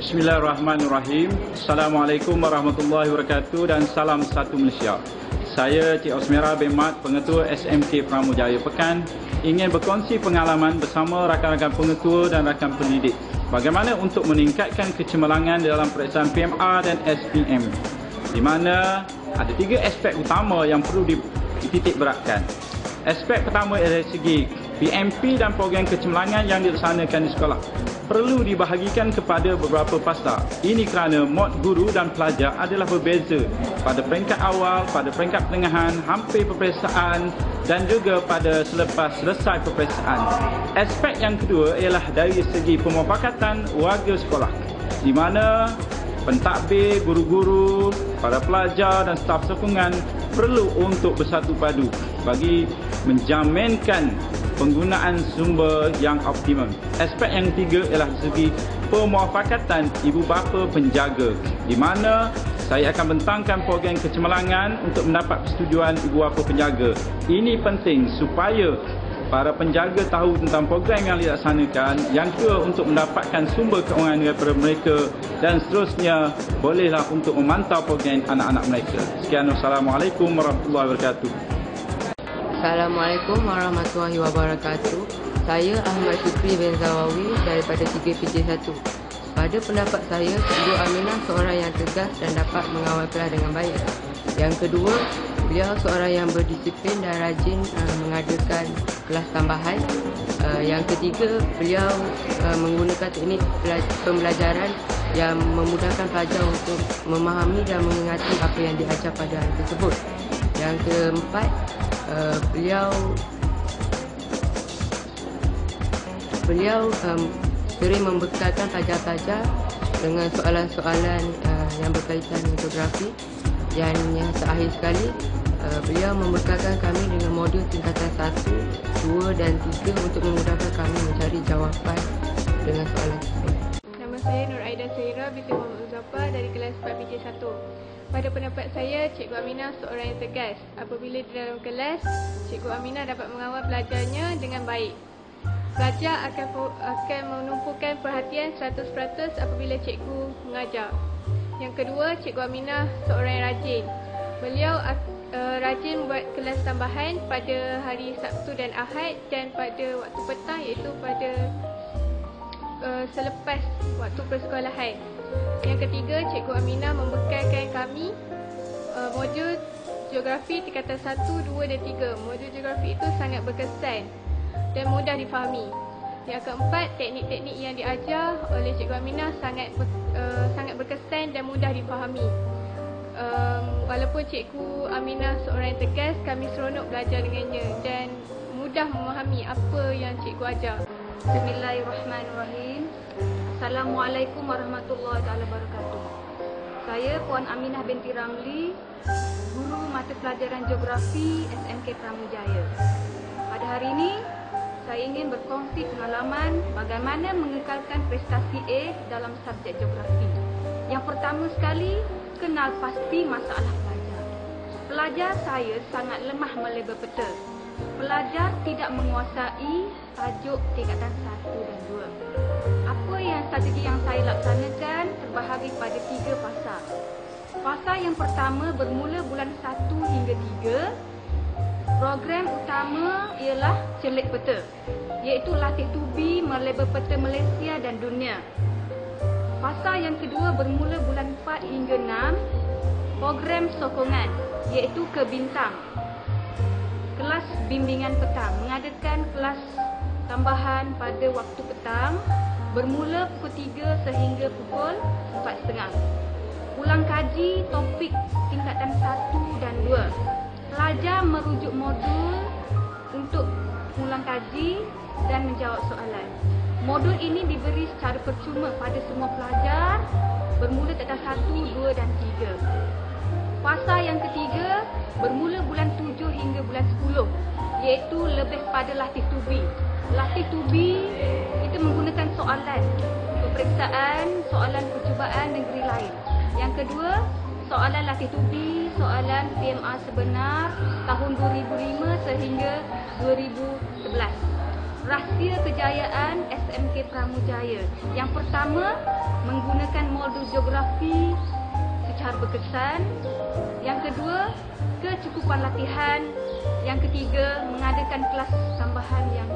Bismillahirrahmanirrahim. Assalamualaikum warahmatullahi wabarakatuh dan salam satu Malaysia. Saya Cik Osmera bin Mat, Pengetua SMK Pramujaya Pekan, ingin berkongsi pengalaman bersama rakan-rakan pengetua dan rakan pendidik bagaimana untuk meningkatkan kecemerlangan dalam peperiksaan PMR dan SPM, di mana ada 3 aspek utama yang perlu dititik beratkan. Aspek pertama dari segi PMP dan program kecemerlangan yang dilaksanakan di sekolah perlu dibahagikan kepada beberapa fasa. Ini kerana mod guru dan pelajar adalah berbeza pada peringkat awal, pada peringkat pertengahan, hampir peperiksaan dan juga pada selepas selesai peperiksaan. Aspek yang kedua ialah dari segi pemufakatan warga sekolah, di mana pentadbir, guru-guru, para pelajar dan staf sokongan perlu untuk bersatu padu bagi menjaminkan penggunaan sumber yang optimum. Aspek yang ketiga ialah segi pemufakatan ibu bapa penjaga, di mana saya akan bentangkan program kecemerlangan untuk mendapat persetujuan ibu bapa penjaga. Ini penting supaya para penjaga tahu tentang program yang dilaksanakan. Yang kedua, untuk mendapatkan sumber keuangan daripada mereka, dan seterusnya bolehlah untuk memantau program anak-anak mereka. Sekian, wassalamualaikum warahmatullahi wabarakatuh. Assalamualaikum warahmatullahi wabarakatuh. Saya Ahmad Syukri bin Zawawi daripada 3PJ1. Pada pendapat saya, Cikgu Aminah seorang yang tegas dan dapat mengawal kelas dengan baik. Yang kedua, beliau seorang yang berdisiplin dan rajin mengadakan kelas tambahan. Yang ketiga, beliau menggunakan teknik pembelajaran yang memudahkan pelajar untuk memahami dan mengingati apa yang diajar pada hari tersebut. Yang keempat, beliau sering membekalkan pelajar-pelajar dengan soalan-soalan yang berkaitan dengan geografi. Yang terakhir sekali, beliau membekalkan kami dengan modul tingkatan 1, 2 dan 3 untuk memudahkan kami mencari jawapan dengan soalan tersebut. Nama saya Nur Aida Saira binti Muhammad Muzaffar dari kelas 4PJ1. Pada pendapat saya, Cikgu Aminah seorang yang tegas. Apabila di dalam kelas, Cikgu Aminah dapat mengawal pelajarnya dengan baik. Pelajar akan menumpukan perhatian 100% apabila cikgu mengajar. Yang kedua, Cikgu Aminah seorang yang rajin. Beliau rajin buat kelas tambahan pada hari Sabtu dan Ahad dan pada waktu petang, iaitu pada selepas waktu persekolahan. Yang ketiga, Cikgu Aminah membekalkan kami modul geografi tingkatan 1, 2 dan 3. Modul geografi itu sangat berkesan dan mudah difahami. Yang keempat, teknik-teknik yang diajar oleh Cikgu Aminah sangat berkesan dan mudah difahami. Walaupun Cikgu Aminah seorang yang tegas, kami seronok belajar dengannya dan mudah memahami apa yang cikgu ajar. Bismillahirrahmanirrahim. Assalamualaikum warahmatullahi wabarakatuh. Saya Puan Aminah binti Ramli, guru mata pelajaran geografi SMK Pramujaya. Pada hari ini, saya ingin berkongsi pengalaman bagaimana mengekalkan prestasi A dalam subjek geografi. Yang pertama sekali, kenal pasti masalah pelajar. Pelajar saya sangat lemah melabel peta. Pelajar tidak menguasai tajuk tingkatan 1 dan 2. Apa yang strategi yang saya laksanakan terbahagi pada 3 fasa. Fasa yang pertama bermula bulan 1 hingga 3. Program utama ialah celik peta, iaitu latih tubi melabel peta Malaysia dan dunia. Fasa yang kedua bermula bulan 4 hingga 6. Program sokongan, iaitu ke bintang. Kelas bimbingan petang, mengadakan kelas tambahan pada waktu petang bermula pukul 3 sehingga pukul 4.30. Ulang kaji topik tingkatan 1 dan 2. Pelajar merujuk modul untuk ulang kaji dan menjawab soalan. Modul ini diberi secara percuma pada semua pelajar bermula tingkatan 1, 2 dan 3. Fasa yang ketiga bermula bulan 7 hingga bulan 10, iaitu lebih pada latih tubi. Latih tubi itu menggunakan soalan peperiksaan, soalan percubaan negeri lain. Yang kedua, soalan latih tubi, soalan PMR sebenar tahun 2005 sehingga 2011. rahsia kejayaan SMK Pramujaya. Yang pertama, menggunakan modul geografi secara berkesan. Yang kedua, kecukupan latihan. Yang ketiga, mengadakan kelas tambahan yang